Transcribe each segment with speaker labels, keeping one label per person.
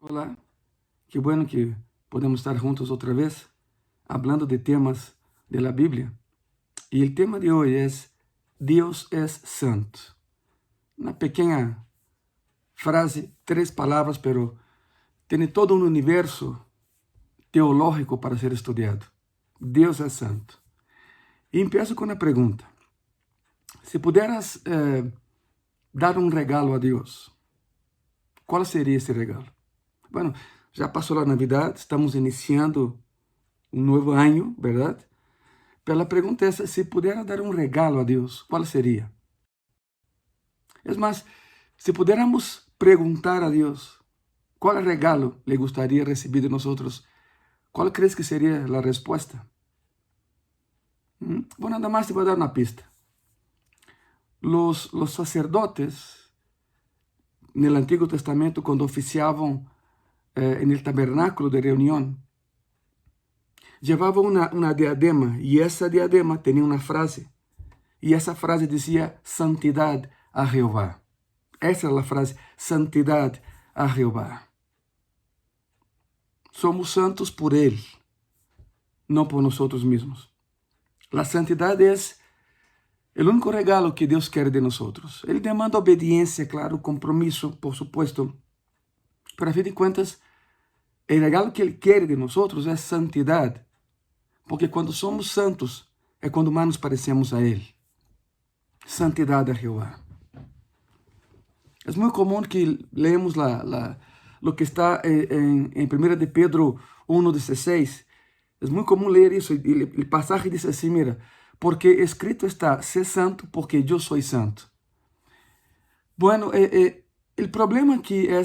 Speaker 1: Olá, qué bueno que podemos estar juntos otra vez, hablando de temas de la Biblia. Y el tema de hoy es Dios es santo. Una pequeña frase, 3 palabras, pero tiene todo un universo teológico para ser estudiado. Dios es santo. Y empiezo con una pregunta. Si pudieras dar un regalo a Dios, ¿cuál sería ese regalo? Bueno, já passou a Navidad, estamos iniciando um novo ano, verdade? Pero a pergunta é: se pudesse dar um regalo a Deus, qual seria? É mais, se pudiéramos perguntar a Deus qual regalo lhe gostaria de receber de nós, qual crees que seria a resposta? Bom, nada mais te vou dar uma pista. Los sacerdotes no Antigo Testamento, quando oficiavam no tabernáculo de reunião, llevava uma diadema, e essa diadema tinha uma frase, e essa frase dizia: santidade a Jeová. Essa era a frase: santidade a Jeová. Somos santos por Ele, não por nós mesmos. A santidade é o único regalo que Deus quer de nós. Ele demanda obediência, claro, compromisso, por supuesto, pero a fim de contas, o regalo que Ele quer de nós é santidade. Porque quando somos santos, é quando mais nos parecemos a Ele. Santidade a Jeová. É muito comum que leemos o que está em 1 de Pedro 1:16. É muito comum ler isso. E o passagem diz assim, mira, porque escrito está, sé santo porque eu sou santo. Bueno, o problema aqui é,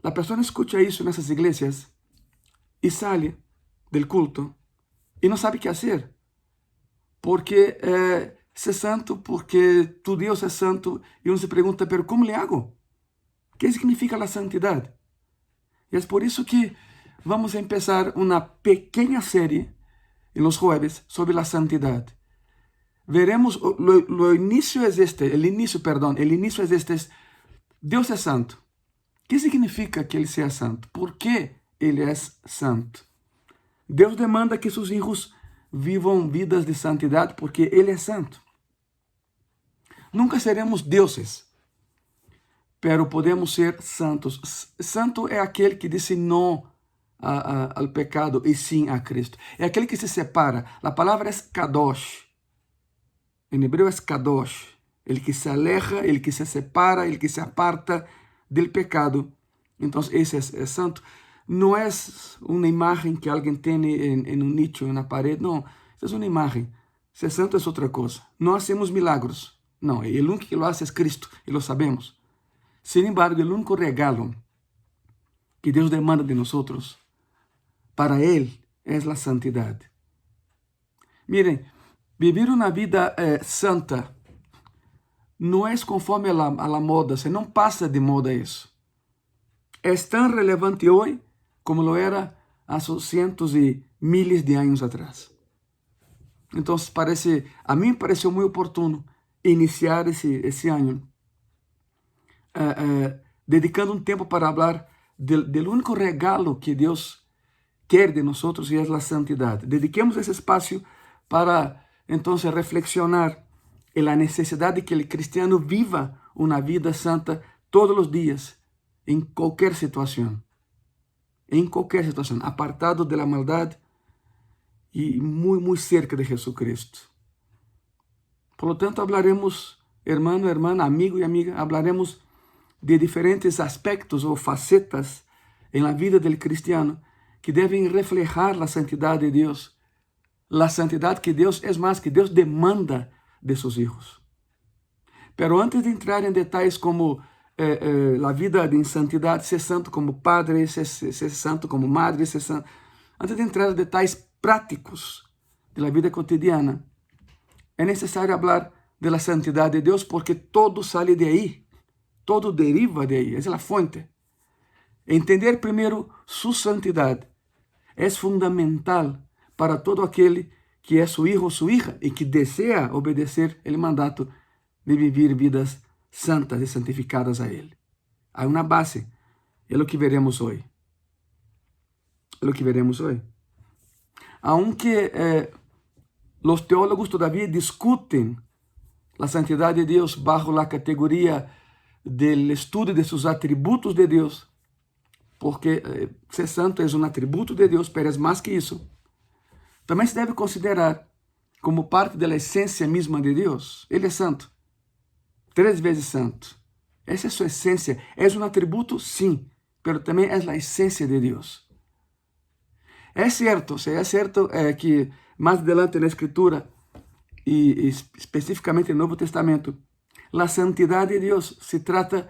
Speaker 1: a pessoa escuta isso nessas igrejas e sai do culto e não sabe o que fazer. Porque ser santo, porque tu Deus é santo, e uno se pergunta, pero como le hago? O que significa a santidade? E é por isso que vamos a empezar uma pequena série em los jueves sobre a santidade. Veremos, o início é este, o início é este, Deus é santo. O que significa que Ele seja santo? Por que Ele é santo? Deus demanda que seus filhos vivam vidas de santidade porque Ele é santo. Nunca seremos deuses, pero podemos ser santos. Santo é aquele que diz não ao pecado e sim a Cristo. É aquele que se separa. A palavra é kadosh. Em hebreu é kadosh. Ele que se aleja, ele que se separa, ele que se aparta do pecado. Então, esse é santo. Não é uma imagem que alguém tem em um nicho, na parede. Não, isso é uma imagem. Ser santo é outra coisa. Não hacemos milagros. Não, o único que lo hace é Cristo, e lo sabemos. Sin embargo, o único regalo que Deus demanda de nós, para Ele, é a santidade. Miren, vivir uma vida santa não é conforme a la moda, se não passa de moda isso. É tão relevante hoje como lo era há cientos e miles de anos atrás. Então, a mim pareceu muito oportuno iniciar esse ano dedicando um tempo para falar do único regalo que Deus quer de nós, e é a santidade. Dediquemos esse espaço para, então, reflexionar em la necessidade de que o cristiano viva uma vida santa todos os dias, em qualquer situação. Em qualquer situação, apartado de la maldade e muito cerca de Jesucristo. Por lo tanto, hablaremos, hermano, hermana, amigo e amiga, hablaremos de diferentes aspectos ou facetas em la vida del cristiano que devem reflejar a santidade de Deus. A santidade que Deus, é mais, que Deus demanda de seus filhos. Pero antes de entrar em detalhes como a vida de santidade, ser santo como padre, ser santo como madre, ser santo, antes de entrar em detalhes práticos da vida cotidiana, é necessário falar da santidade de Deus porque todo sai de aí, todo deriva de aí, essa é a fonte. Entender primeiro sua santidade é fundamental para todo aquele que é seu filho ou sua hija e que deseja obedecer o mandato de viver vidas santas e santificadas a Ele. Há uma base É o que veremos hoje. É o que veremos hoje. Aunque os teólogos todavía discutem a santidade de Deus bajo a categoria del estudio de seus atributos de Deus, porque ser santo é um atributo de Deus, mas é mais que isso. Também se deve considerar como parte da essência mesma de Deus. Ele é santo, 3 vezes santo. Essa é sua essência. É um atributo, sim, mas também é a essência de Deus. É certo que mais adelante na Escritura, e especificamente no Novo Testamento, a santidade de Deus se trata,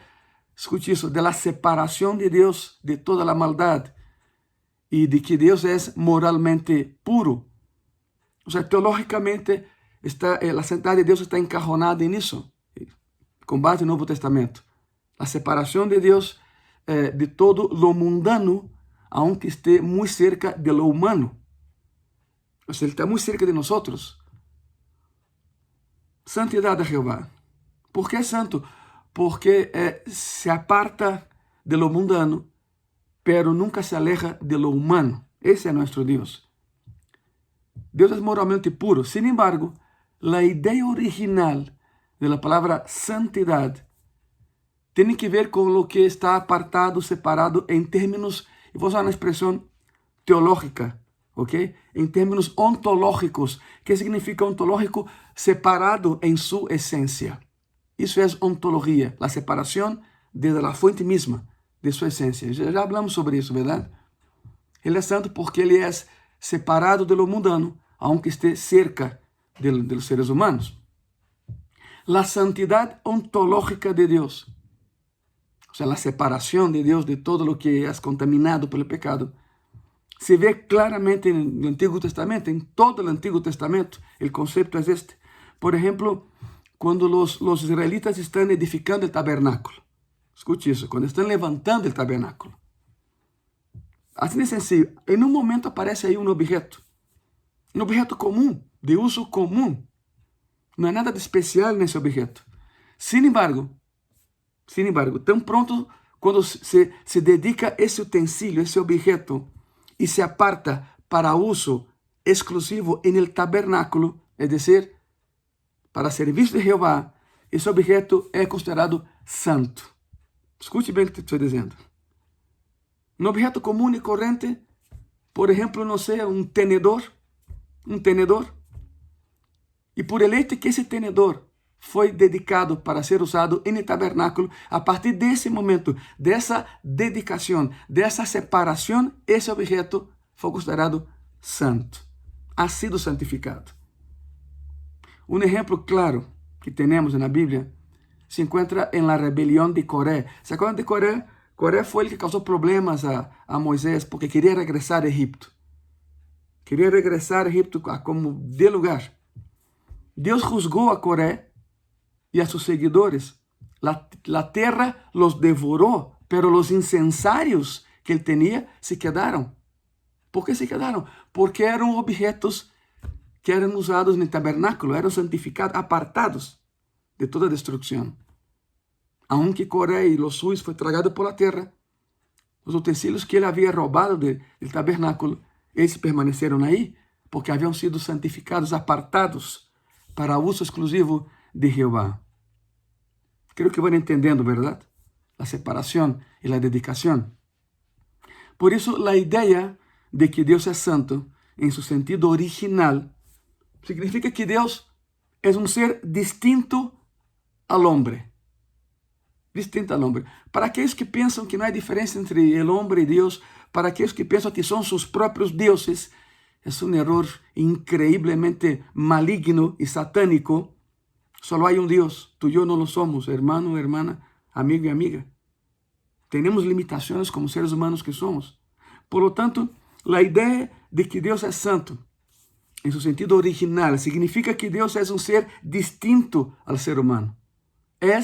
Speaker 1: escute isso, de la separação de Deus de toda a maldade e de que Deus é moralmente puro. Ou seja, teologicamente, a santidade de Deus está encajonada nisso, com base no Novo Testamento. A separação de Deus de todo lo mundano, aunque esté muito cerca de lo humano. Ou seja, Ele está muito cerca de nós. Santidade a Jeová. ¿Por que é santo? Porque se aparta de lo mundano, pero nunca se aleja de lo humano. Esse é nosso Deus. Deus é moralmente puro. Sin embargo, a ideia original da palavra santidade tem que ver com o que está apartado, separado em termos, e vou usar uma expressão teológica, ok? Em termos ontológicos. Que significa ontológico? Separado em sua essência. Isso é ontologia, a separação desde a fonte mesma de sua essência. Já falamos sobre isso, verdade? Ele é santo porque ele é separado de lo mundano, aunque esté cerca de los seres humanos. La santidad ontológica de Dios, o sea, la separación de Dios de todo lo que es contaminado por el pecado, se ve claramente en el Antiguo Testamento, en todo el Antiguo Testamento. El concepto es este. Por ejemplo, cuando los israelitas están edificando el tabernáculo, escute isso, quando estão levantando o tabernáculo, assim de sencillo, em um momento aparece aí um objeto comum, de uso comum. Não há nada de especial nesse objeto. Sin embargo, tão pronto quando se dedica esse utensílio, esse objeto, e se aparta para uso exclusivo en el tabernáculo, es decir, para serviço de Jeová, esse objeto é considerado santo. Escute bem o que estou dizendo. Um objeto comum e corrente, por exemplo, não sei, um tenedor, e por el hecho que esse tenedor foi dedicado para ser usado em tabernáculo, a partir desse momento, dessa dedicação, dessa separação, esse objeto foi considerado santo, ha sido santificado. Um exemplo claro que temos na Bíblia se encontra em la rebelião de Coré. ¿Se acuerdan de Coré? Coré foi o que causou problemas a Moisés porque queria regressar a Egipto. Queria regressar a Egipto como de lugar. Deus juzgou a Coré e a seus seguidores. La terra los devorou, pero los incensarios que ele tinha se quedaram. ¿Por que se quedaram? Porque eram objetos que eram usados no tabernáculo, eram santificados, apartados de toda destruição. Aunque Coré e os suyos foi tragado por la terra, os utensílios que ele havia roubado do tabernáculo, esses permaneceram aí, porque haviam sido santificados, apartados para uso exclusivo de Jeová. Creo que vão entendendo, verdade? A separação e a dedicação. Por isso, a ideia de que Deus é santo, em seu sentido original, significa que Deus é um ser distinto ao homem. Distinto ao homem. Para aqueles que pensam que não há diferença entre o homem e Deus, para aqueles que pensam que são seus próprios deuses, é um erro increíblemente maligno e satânico. Só há um Deus, tu e eu não lo somos, hermano, hermana, amigo e amiga. Temos limitações como seres humanos que somos. Por lo tanto, a ideia de que Deus é santo, em seu sentido original, significa que Deus é um ser distinto ao ser humano. É,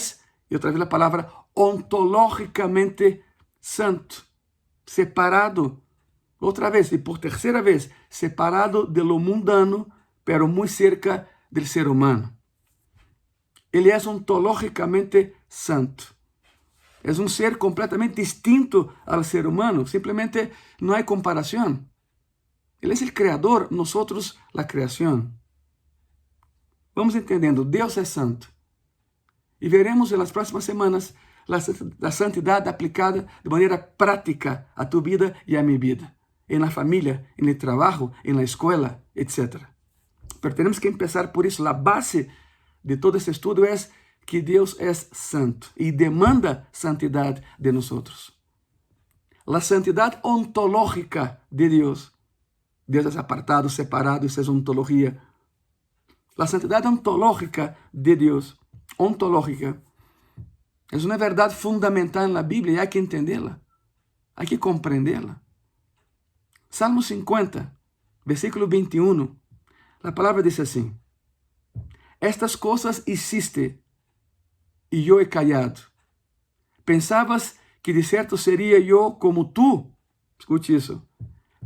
Speaker 1: e outra vez a palavra, ontologicamente santo, separado, outra vez, e por terceira vez, separado de lo mundano, pero muito cerca do ser humano. Ele é ontologicamente santo. Es un ser completamente distinto al ser humano. Simplemente no hay comparación. Él es el creador, nosotros la creación. Vamos entendiendo, Deus é santo. E veremos nas próximas semanas a santidade aplicada de maneira prática a tu vida e a minha vida. Na família, no trabalho, na escola, etc. Pero temos que começar por isso. A base de todo esse estudo é que Deus é santo e demanda santidade de nós. A santidade ontológica de Deus. Deus é apartado, separado, isso é ontologia. A santidade ontológica de Deus, ontológica, é uma verdade fundamental na Bíblia e há que entendê-la, há que compreendê-la. Salmo 50, versículo 21, a palavra diz assim: Estas coisas hiciste e eu he callado. Pensavas que de certo seria eu como tu, escute isso,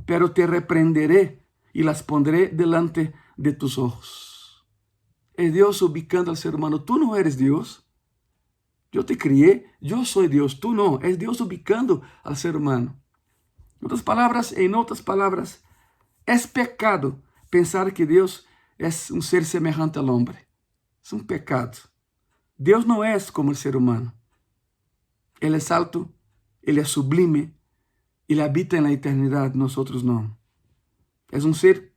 Speaker 1: pero te repreenderé e las pondré delante de tus ojos. É Deus ubicando ao ser humano. Tu não eres Deus. Eu te criei, eu sou Deus. Tu não. É Deus ubicando ao ser humano. Em outras palavras, é pecado pensar que Deus é um ser semelhante ao homem. É um pecado. Deus não é como o ser humano. Ele é alto, ele é sublime, ele habita na eternidade, nós não. É um ser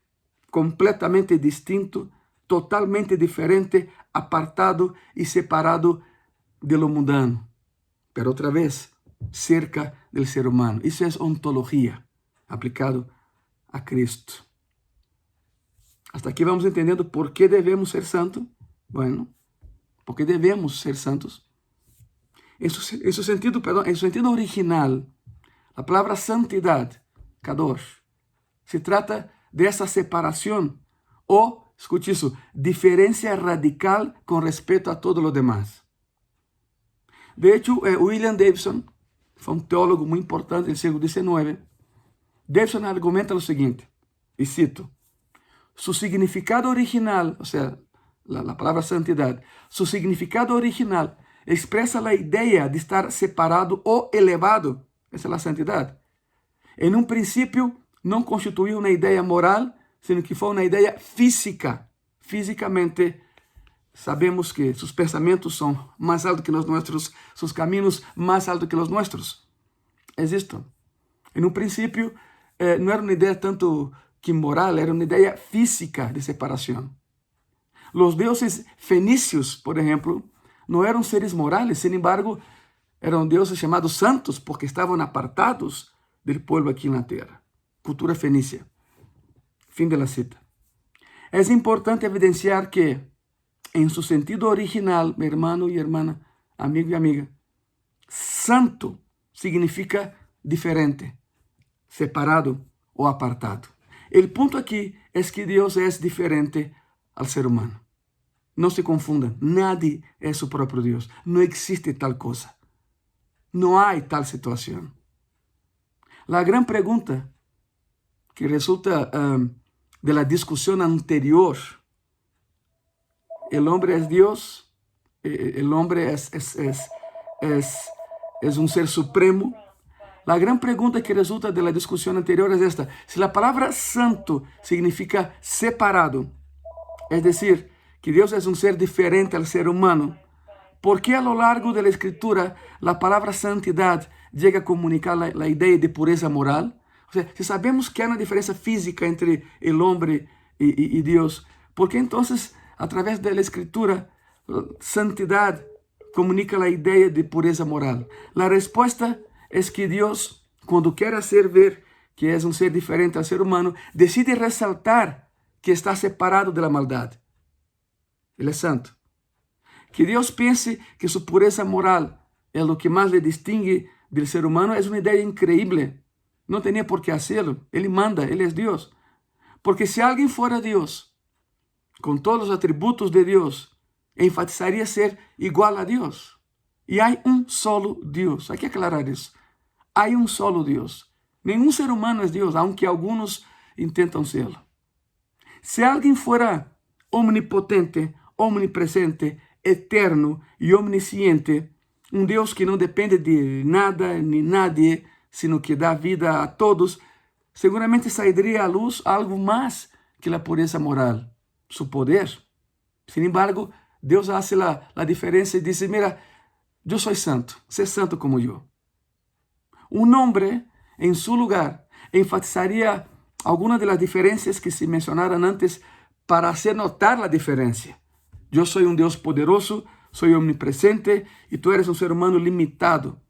Speaker 1: completamente distinto, totalmente diferente, apartado e separado de lo mundano. Pero outra vez, cerca del ser humano. Isso é ontologia aplicado a Cristo. Hasta aqui vamos entendendo por que devemos ser santos. Bueno, porque devemos ser santos. Em seu sentido original, a palavra santidade, kadosh, se trata dessa separação ou, escute isso, diferença radical com respeito a todo lo demás. De hecho, William Davidson, foi um teólogo muito importante do século XIX, Davidson argumenta o seguinte, e cito, su significado original, ou seja, a palavra santidade, su significado original expressa a ideia de estar separado ou elevado, essa é a santidade. Em um princípio, não constituiu uma ideia moral, sino que foi uma ideia física. Fisicamente, sabemos que seus pensamentos são mais altos que os nossos, seus caminhos mais altos que os nossos. É isto. Em um princípio, não era uma ideia tanto que moral, era uma ideia física de separação. Os deuses fenícios, por exemplo, não eram seres morales, sin embargo, eram deuses chamados santos porque estavam apartados do povo aqui na terra. Cultura fenícia. Fim da cita. É importante evidenciar que, em seu sentido original, meu irmão e irmã, amigo e amiga, santo significa diferente, separado ou apartado. O ponto aqui é que Deus é diferente ao ser humano. Não se confundam, nadie é seu próprio Deus. Não existe tal coisa. Não há tal situação. A grande pergunta que resulta de la discussão anterior, o homem é Deus, o homem é um ser supremo. A grande pergunta que resulta da discussão anterior é esta: se a palavra santo significa separado, é decir, que Deus é um ser diferente ao ser humano, ¿por qué a lo largo de la escritura la palabra santidad llega a comunicar la idea de pureza moral? O sea, si sabemos que hay una diferencia física entre el hombre y Dios, ¿por qué entonces a través de la escritura santidad comunica la idea de pureza moral? La respuesta es que Dios, cuando quiere hacer ver que es un ser diferente al ser humano, decide resaltar que está separado de la maldad. Ele é santo. Que Deus pense que sua pureza moral é o que mais lhe distingue do ser humano é uma ideia incrível. Não tinha por que fazê-lo. Ele manda, ele é Deus. Porque se alguém fora Deus, com todos os atributos de Deus, enfatizaria ser igual a Deus. E há um solo Deus. Há que aclarar isso. Há um solo Deus. Nenhum ser humano é Deus, aunque alguns intentam ser. Se alguém fora omnipotente, omnipresente, eterno e omnisciente, um Deus que não depende de nada nem nadie, sino que dá vida a todos, seguramente saldría à luz algo mais que a pureza moral, su poder. Sin embargo, Deus hace la diferença e diz, mira, eu sou santo, sé santo como eu. Um homem, em su lugar, enfatizaria algumas das diferenças que se mencionaram antes para hacer notar a diferença. Eu sou um Deus poderoso, sou omnipresente e tu eres um ser humano limitado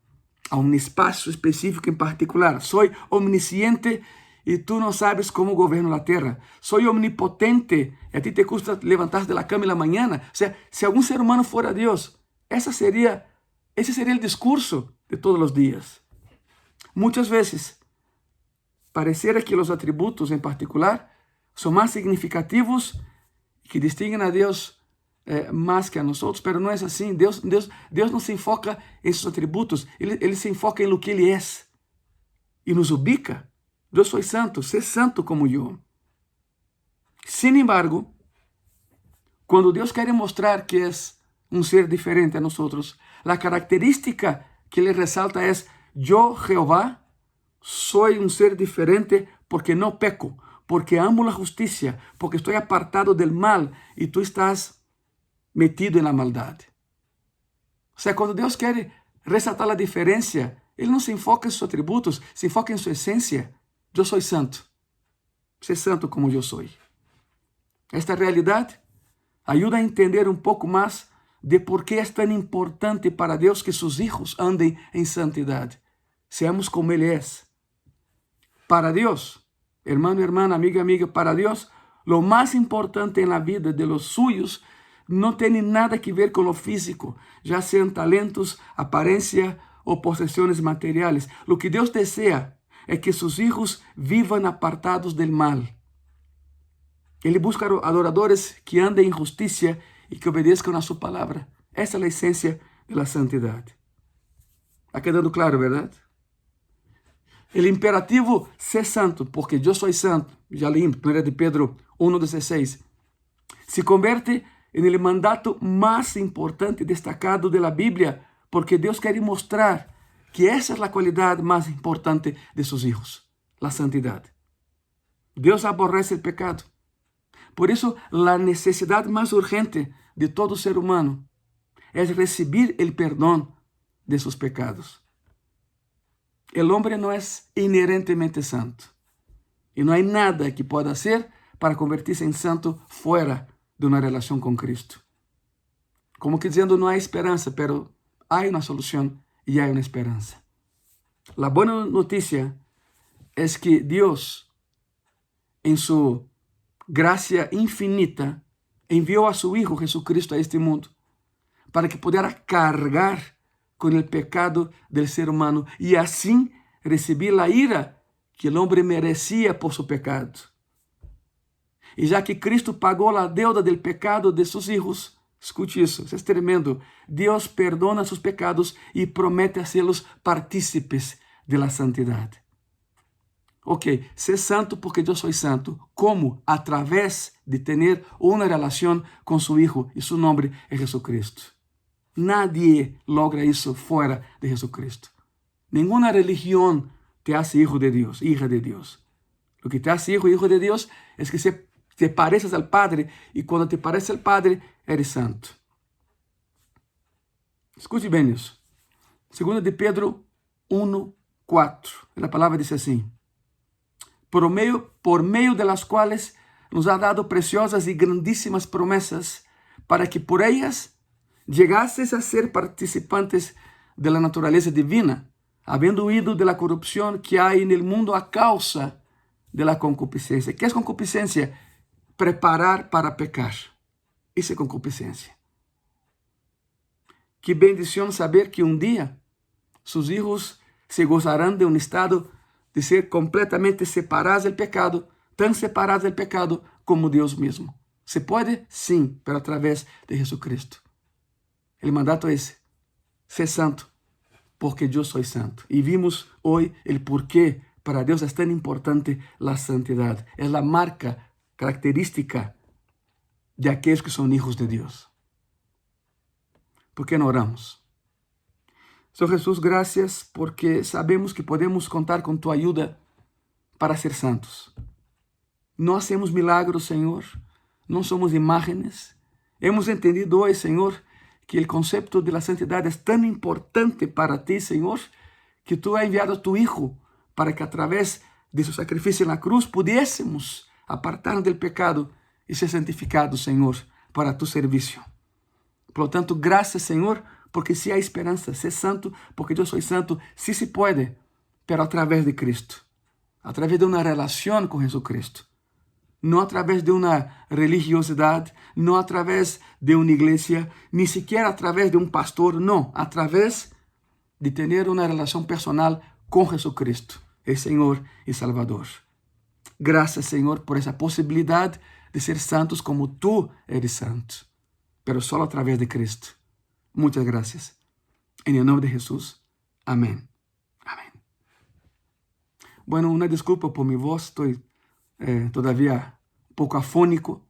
Speaker 1: a um espaço específico em particular. Sou omnisciente e tu não sabes como governo a terra. Sou omnipotente e a ti te custa levantar-te da cama na manhã. O sea, se algum ser humano fora Deus, esse seria o discurso de todos os dias. Muitas vezes, pareciera que os atributos em particular são mais significativos e que distinguem a Deus mais que a nós, mas não é assim. Deus não se enfoca em seus atributos, ele se enfoca em lo que ele é e nos ubica. Eu sou santo, sé santo como eu. Sin embargo, quando Deus quer mostrar que é um ser diferente a nós, a característica que ele ressalta é: eu, Jeová, sou um ser diferente porque não peco, porque amo a justiça, porque estou apartado del mal e tu estás metido na maldade. Ou seja, quando Deus quer ressaltar a diferença, ele não se enfoca em seus atributos, se enfoca em sua essência. Eu sou santo. Sé santo como eu sou. Esta realidade ajuda a entender um pouco mais de por que é tão importante para Deus que seus filhos andem em santidade. Seamos como Ele é. Para Deus, hermano, hermana, amiga, amiga, para Deus, lo mais importante na vida de los suyos não tem nada que ver com o físico, já sejam talentos, aparência ou possessões materiais. Lo que Deus deseja é que seus filhos vivam apartados del mal. Ele busca adoradores que andem em justiça e que obedeçam a sua palavra. Essa é a essência da santidade. Está quedando claro, verdade? O imperativo, ser santo, porque eu sou santo, já li em 1 de Pedro 1,16, se converte en el mandato más importante y destacado de la Biblia, porque Dios quiere mostrar que esa es la cualidad más importante de sus hijos, la santidad. Dios aborrece el pecado. Por eso, la necesidad más urgente de todo ser humano es recibir el perdón de sus pecados. El hombre no es inherentemente santo. Y no hay nada que pueda hacer para convertirse en santo fuera de una relación con Cristo. Como que diciendo, no hay esperanza, pero hay una solución y hay una esperanza. La buena noticia es que Dios, en su gracia infinita, envió a su Hijo Jesucristo a este mundo para que pudiera cargar con el pecado del ser humano y así recibir la ira que el hombre merecía por su pecado. E já que Cristo pagou a deuda del pecado de seus hijos, escute isso é tremendo, Deus perdona seus pecados e promete hacê-los partícipes de la santidade. Ok, ser santo porque eu sou santo. Como? A través de ter uma relação com seu Hijo e seu nome é Jesucristo. Nadie logra isso fora de Jesucristo. Nenhuma religião te hace hijo de Deus, hija de Deus. O que te hace hijo de Deus é que te pareces al Padre, e quando te pareces al Padre, eres santo. Escute bem isso. 2 de Pedro 1:4. A palavra diz assim: por meio de las quales nos ha dado preciosas e grandíssimas promessas, para que por ellas llegases a ser participantes de la naturaleza divina, havendo huido de la corrupción que hay en el mundo a causa de la concupiscencia. ¿Qué es concupiscencia? Preparar para pecar. Isso é concupiscência. Que bendição saber que um dia seus filhos se gozarão de um estado de ser completamente separados do pecado, tão separados do pecado como Deus mesmo. Se pode? Sim, pero através de Jesucristo. O mandato é esse: ser santo, porque eu sou santo. E vimos hoje o porquê para Deus é tão importante a santidade. É a marca característica de aqueles que são hijos de Deus. ¿Por que não oramos? Senhor Jesús, gracias porque sabemos que podemos contar com tua ajuda para ser santos. Não hacemos milagros, Senhor, não somos imágenes. Hemos entendido hoje, Senhor, que o conceito de la santidade é tão importante para ti, Senhor, que tu has enviado a tu Hijo para que a través de su sacrifício na cruz pudiésemos apartar-nos del pecado e ser santificados, Senhor, para tu serviço. Por lo tanto, graças, Senhor, porque se há esperança, ser santo, porque eu sou santo, sí se pode, pero a través de Cristo, a través de uma relação com Jesucristo, não através de uma religiosidade, não através de uma igreja, nem sequer através de um pastor, não, através de ter uma relação personal com Jesucristo, el Senhor e Salvador. Graças, Senhor, por essa possibilidade de ser santos como tu eres santo, pero só através de Cristo. Muchas gracias. En el nombre de Jesús. Amén. Amén. Bueno, una disculpa por mi voz. Estoy todavía un poco afónico,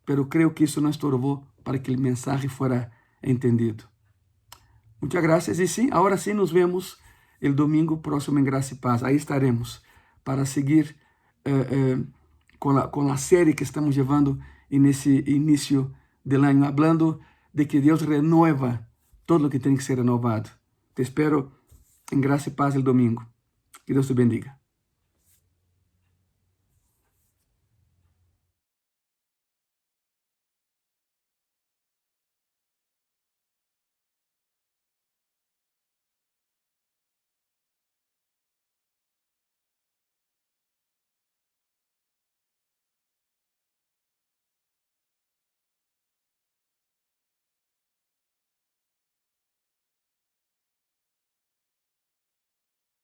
Speaker 1: pero creo que eso no estorbó para que el mensaje fuera entendido. Muchas gracias. Y sí, ahora sí nos vemos el domingo próximo en Gracia y Paz. Ahí estaremos para seguir con la serie que estamos llevando en ese inicio del año, hablando de que Deus renueva todo lo que tem que ser renovado. Te espero em Graça e Paz el domingo. Que Deus te bendiga.